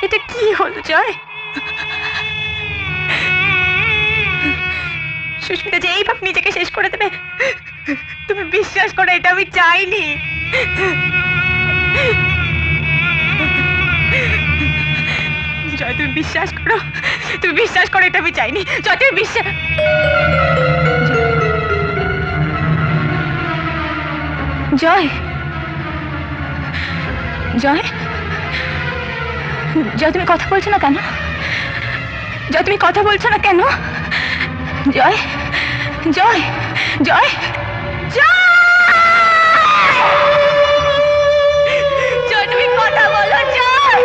এটা কি হলো জয়? সুস্মিতা যে এইভাবে নিজেকে শেষ করে দেবে তুমি বিশ্বাস করো, এটা আমি চাইনি। জয় তুমি বিশ্বাস করো, তুমি বিশ্বাস করো, এটা আমি চাইনি। জয় তুমি বিশ্বাস, জয় জয় জয় তুমি কথা বলছো না কেন? জয় তুমি কথা বলছো না কেন? জয় জয় জয় জয় জয় তুমি কথা বলো। জয়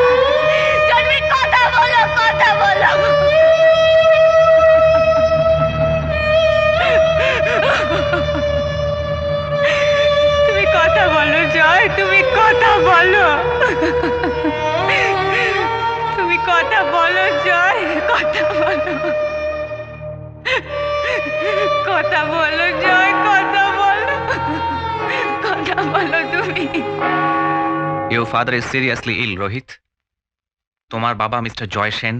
জয় তুমি কথা বলো, কথা বলো। তুমি কথা বলো জয়, তুমি কথা বলো, তুমি কথা বলো জয়, কথা বলো, কথা বলো জয়, কথা বলো, কথা বলো তুমি। Your father is seriously ill, Rohit. তোমার বাবা মিস্টার জয় সেন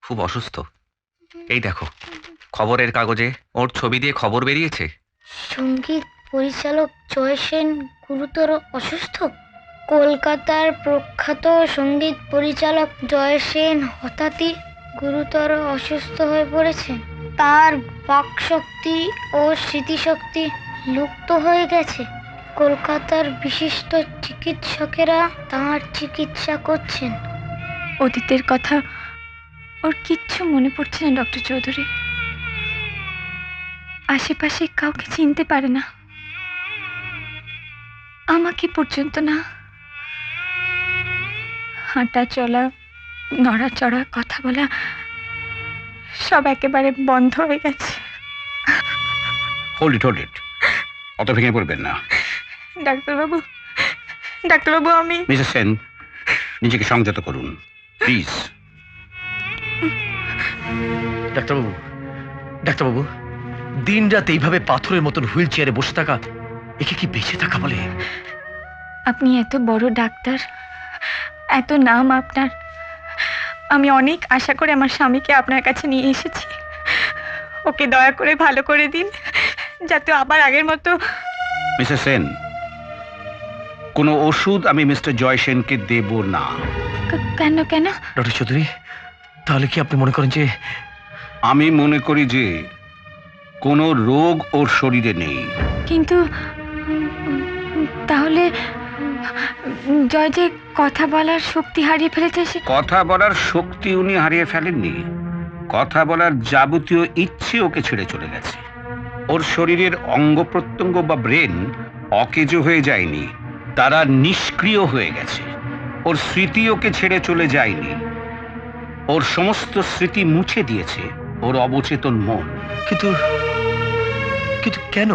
খুব অসুস্থ। এই দেখো খবরের কাগজে ওর ছবি দিয়ে খবর বেরিয়েছে। সঙ্গীত পরিচালক জয় সেন গুরুতর অসুস্থ। কলকাতার প্রখ্যাত সঙ্গীত পরিচালক জয় সেন হঠাৎই গুরুতর অসুস্থ হয়ে পড়েছেন। তার বাকশক্তি ও স্মৃতিশক্তি লুপ্ত হয়ে গেছে। কলকাতার বিশিষ্ট চিকিৎসকেরা তাঁর চিকিৎসা করছেন। অতীতের কথা ওর কিচ্ছু মনে পড়ছে না ডক্টর চৌধুরী। আশেপাশে কাউকে চিনতে পারে না, আমাকে পর্যন্ত না। হাঁটা চলা, নড়াচড়া, কথা বলা সব একেবারে বন্ধ হয়ে গেছে। হোল্ড ইট অত ভেঙে পড়বেন না। ডাক্তারবাবু, ডাক্তারবাবু আমি। মিসেস সেন, নিজেকে সংযত করুন প্লিজ। ডাক্তারবাবু, ডাক্তারবাবু, দিন রাত এইভাবে পাথরের মতন হুইল চেয়ারে বসে থাকা, একে কি বেঁচে থাকা বলে? আপনি এত বড় ডাক্তার, এত নাম আপনার, আমি অনেক আশা করে আমার স্বামীকে আপনার কাছে নিয়ে এসেছি। ওকে দয়া করে ভালো করে দিন, যাতে আবার আগের মতো। মিসেস সেন, কোনো ওষুধ আমি মিস্টার জয় সেনকে দেব না। কেন কেন? ডক্টর চৌধুরী, তাহলে কি আপনি মনে করেন যে? আমি মনে করি যে কোনো রোগ ওর শরীরে নেই। কিন্তু তাহলে জয় যে কথা বলার শক্তি হারিয়ে ফেলেছে। কথা বলার শক্তি উনি হারিয়ে ফেলেননি, কথা বলার যাবতীয় ইচ্ছে ওকে ছেড়ে চলে গেছে। ওর শরীরের অঙ্গ প্রত্যঙ্গ বা ব্রেন অকেজো হয়ে যায়নি, তারা নিষ্ক্রিয় হয়ে গেছে। ওর স্মৃতি ওকে ছেড়ে চলে যায়নি, ওর সমস্ত স্মৃতি মুছে দিয়েছে ওর অবচেতন মন। কিন্তু কিন্তু কেন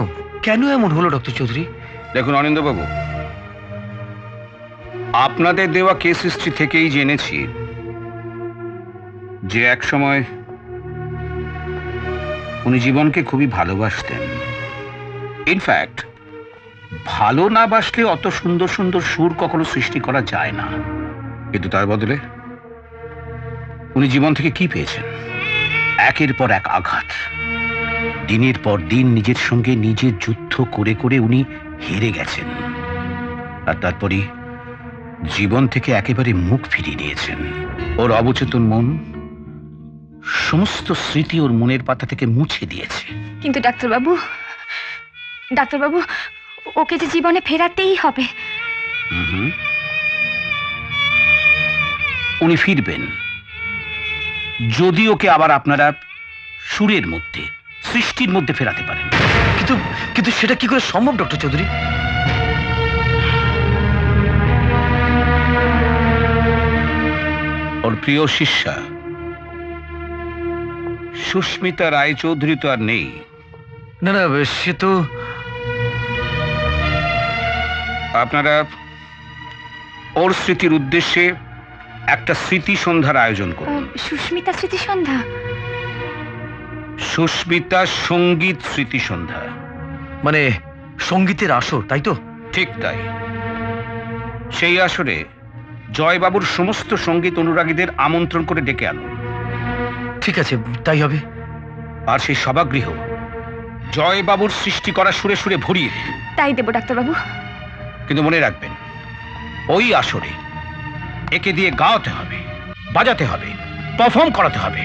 কেন এমন হলো ডক্টর চৌধুরী? দেখুন অনিন্দ্যবাবু, আপনাদের দেওয়া কেস হিস্ট্রি থেকেই জেনেছি যে এক সময় উনি জীবনকে খুবই ভালোবাসতেন। ইনফ্যাক্ট ভালো না বাসলে অত সুন্দর সুন্দর সুর কখনো সৃষ্টি করা যায় না। কিন্তু তার বদলে উনি জীবন থেকে কি পেয়েছেন? একের পর এক আঘাত। দিনের পর দিন নিজের সঙ্গে নিজের যুদ্ধ করে করে উনি হেরে গেছেন, আর তারপরে জীবন থেকে একেবারে মুখ ফিরিয়ে নিয়েছেন। ওর অবচেতন মন সমস্ত স্মৃতি ওর মনের পাতা থেকে মুছে দিয়েছে। কিন্তু ডাক্তারবাবু, ডাক্তারবাবু, ওকে যে জীবনে ফেরাতেই হবে। উনি ফিরবেন যদি ওকে আবার আপনারা সুরের মধ্যে, সৃষ্টির মধ্যে ফেরাতে পারেন। কিন্তু কিন্তু সেটা কি করে সম্ভব ডক্টর চৌধুরী? ওর প্রিয় শিষ্যা সুস্মিতা রায়চৌধুরী তো আর নেই। না না, সে তো। আপনারা ওর স্মৃতির উদ্দেশ্যে একটা স্মৃতি সন্ধ্যার আয়োজন করুন। সুস্মিতা স্মৃতি সন্ধ্যা? সুস্মিতা সঙ্গীত স্মৃতি সন্ধ্যা। মানে সঙ্গীতের আসর, তাই তো? ঠিক তাই। সেই আসরে জয়বাবুর সমস্ত সঙ্গীত অনুরাগীদের আমন্ত্রণ করে ডেকে আনো। ঠিক আছে, তাই হবে। আর সেই সভাগৃহ জয়বাবুর সৃষ্টি করা সুরে সুরে ভরিয়ে দিন। তাই দেবো ডাক্তারবাবু। কিন্তু মনে রাখবেন, ওই আসরে একে দিয়ে গাওয়াতে হবে, বাজাতে হবে, পারফর্ম করাতে হবে।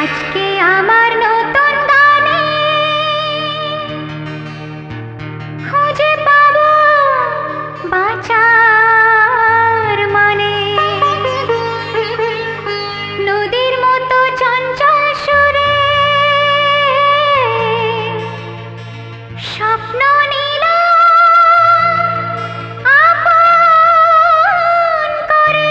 আজকে আমার নতুন গানে খুঁজে পাবো বাঁচার মানে, নদীর মতো চঞ্চল সুরে স্বপ্ন নিলাম আপন করে।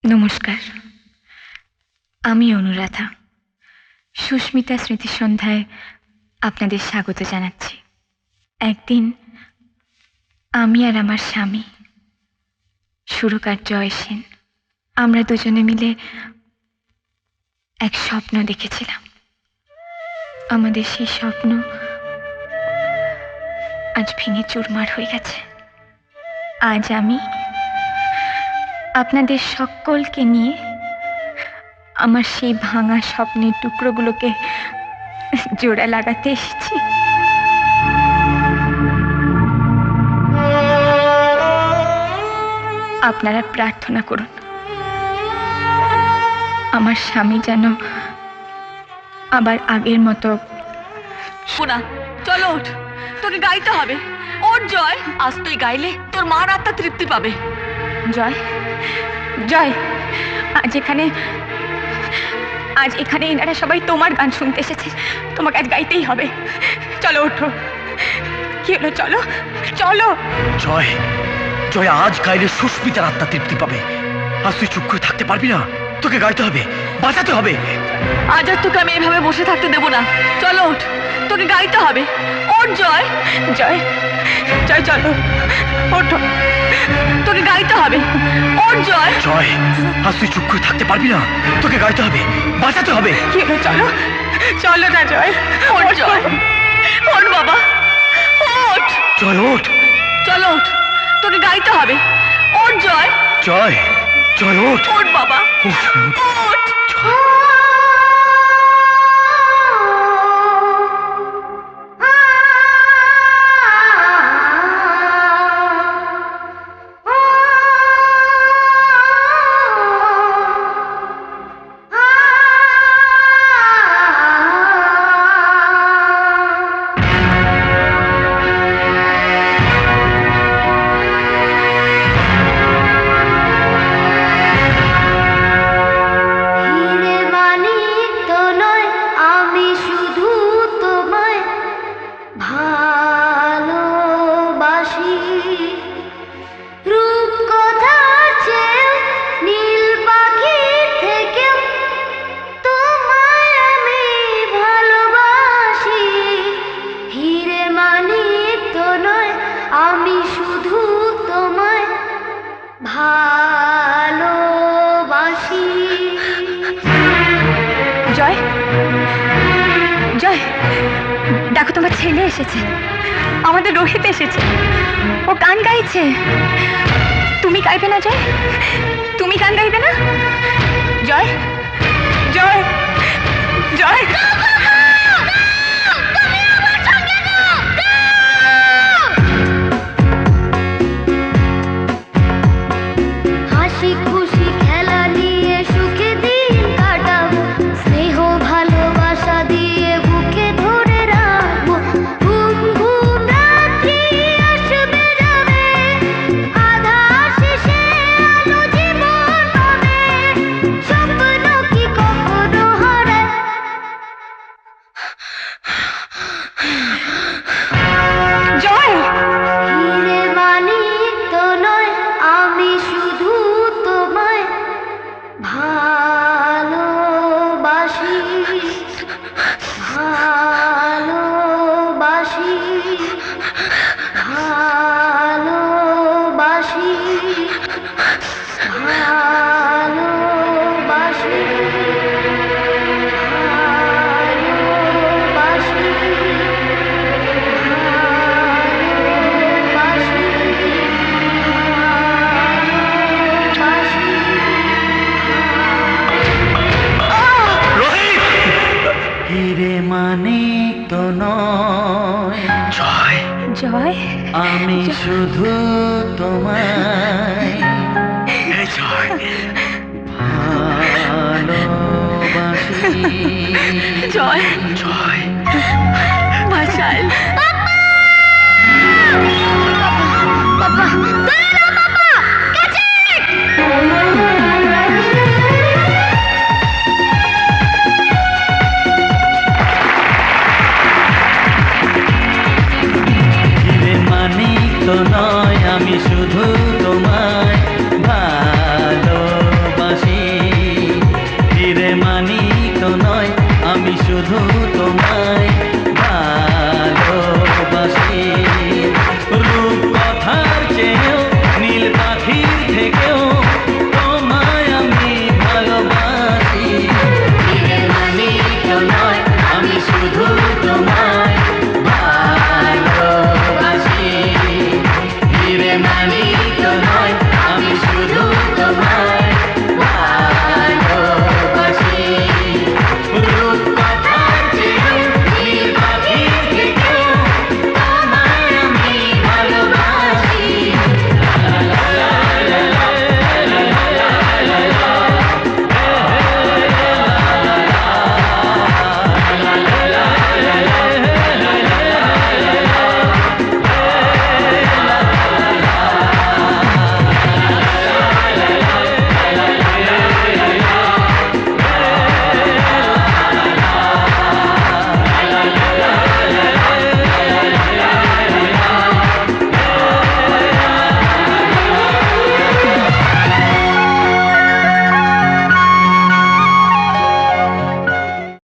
নমস্কার, আমি অনুরাধা। সুস্মিতা স্মৃতি সন্ধ্যায় আপনাদের স্বাগত জানাচ্ছি। একদিন আমি আর আমার স্বামী সুরকার জয় সেন, আমরা দুজনে মিলে এক স্বপ্ন দেখেছিলাম। আমাদের সেই স্বপ্ন আজ ভেঙে চুরমার হয়ে গেছে। আজ আমি আপনাদের সকলকে নিয়ে আমার সেই ভাঙা স্বপ্নের টুকরোগুলোকে জোড়া লাগাতে এসেছি। আপনারা প্রার্থনা করুন আমার স্বামী যেন আবার আগের মতো। শোনা, চলো ওঠ, তোকে গাইতে হবে। ওঠ জয়, আজ তুই গাইলে তোর মার আত্মা তৃপ্তি পাবে। জয়, জয়, আজ এখানে এনারা সবাই তোমার গান শুনতে এসেছে, তোমাকে আজ গাইতেই হবে। চলো ওঠো। কি হলো? চলো চলো। জয়, জয়, আজ গাইলে সুস্মিতার আত্মা তৃপ্তি পাবে। আজ তুই চুপ করে থাকতে পারবি না, তোকে গাইতে হবে, বাঁচাতে হবে। আজ আর তোকে আমি এভাবে বসে থাকতে দেবো না। চলো ওঠ, তোকে গাইতে হবে। ওঠ জয়, জয়, জয়, চলো ওঠো। তোকে গাইতে হবে। ওঠ জয়। জয়, আজ তুই চুপ করে থাকতে পারবি না, তোকে গাইতে হবে, বাঁচাতে হবে। কি হলো? চলো চলো না জয়। ওঠ জয়, ওঠ বাবা, ওঠ। জয় ওঠ, চলো ওঠ, তোকে গাইতে হবে। ওঠ জয়, জয়, জয় ওঠ, ওঠ বাবা, ওঠ, ওঠ। ওঠ। হিরে মানিক তো নয়, আমি শুধু তোমায় ভালোবাসি। রূপকথার চেয়েও নীল পাখির থেকেও তোমায় আমি ভালোবাসি। হিরে মানিক তো নয়, আমি শুধু তোমায় ভালোবাসি। জয়, জয়, দেখো তোমার ছেলে এসেছে, আমাদের রোহিত এসেছে। ও গান গাইছে। তুমি গাইবে না জয়? তুমি গান গাইবে না? জয়, জয়, জয়। হাসি খুশি খেলা নিয়ে সুখে দিন কাটাবো, স্নেহ ভালোবাসা দিয়ে বুকে ধরে রাখবো। ঘুম ঘুম রাত্রি আসবে যাবে, আধার শেষে আলো জীবন পাবে। স্বপ্ন কি কখনো হারায়, আমি শুধু তোমায় ভালোবাসি। জয় জয় মাশাল পাপা ধরে নাও পাপা, কাছে হিরে মানিক তো নয়